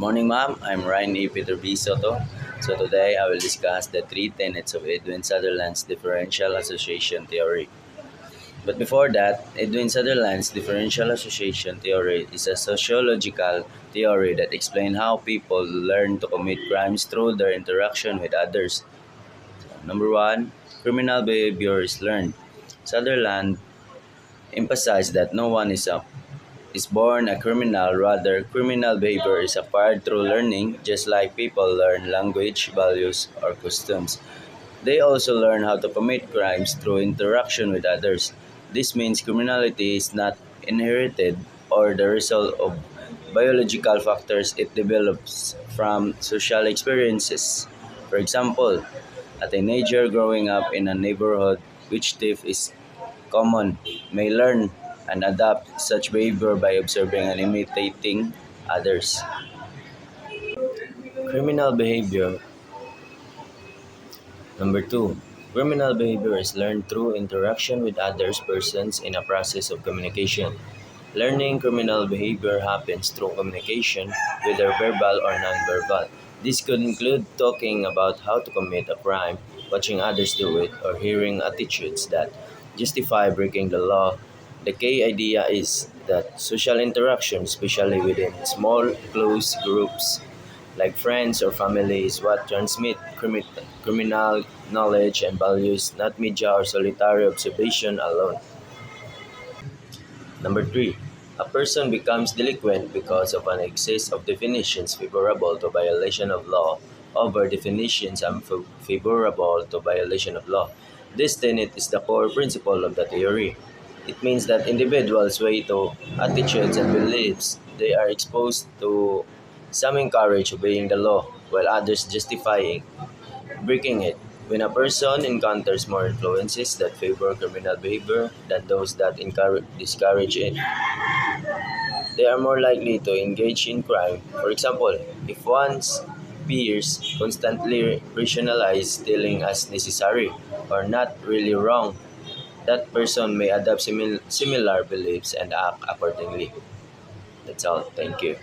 morning, ma'am. I'm Ryan A. Peter B. Soto. So today I will discuss the three tenets of Edwin Sutherland's differential association theory. But before that, Edwin Sutherland's differential association theory is a sociological theory that explains how people learn to commit crimes through their interaction with others. Number one, criminal behavior is learned. Sutherland emphasized that no one is born a criminal, rather, criminal behavior is acquired through learning, just like people learn language, values, or customs. They also learn how to commit crimes through interaction with others. This means criminality is not inherited or the result of biological factors, it develops from social experiences. For example, a teenager growing up in a neighborhood which thief is common may learn and adapt such behavior by observing and imitating others. Criminal behavior. Number two, criminal behavior is learned through interaction with others persons in a process of communication. Learning criminal behavior happens through communication, whether verbal or nonverbal. This could include talking about how to commit a crime, watching others do it, or hearing attitudes that justify breaking the law. The key idea is that social interaction, especially within small, close groups, like friends or family, is what transmit criminal knowledge and values, not media or solitary observation alone. Number three, a person becomes delinquent because of an excess of definitions favorable to violation of law over definitions unfavorable to violation of law. This tenet is the core principle of the theory. It means that individuals weigh to attitudes and beliefs. They are exposed to some encourage obeying the law, while others justifying breaking it. When a person encounters more influences that favor criminal behavior than those that discourage it, they are more likely to engage in crime. For example, if one's peers constantly rationalize stealing as necessary or not really wrong, that person may adopt similar beliefs and act accordingly. That's all. Thank you.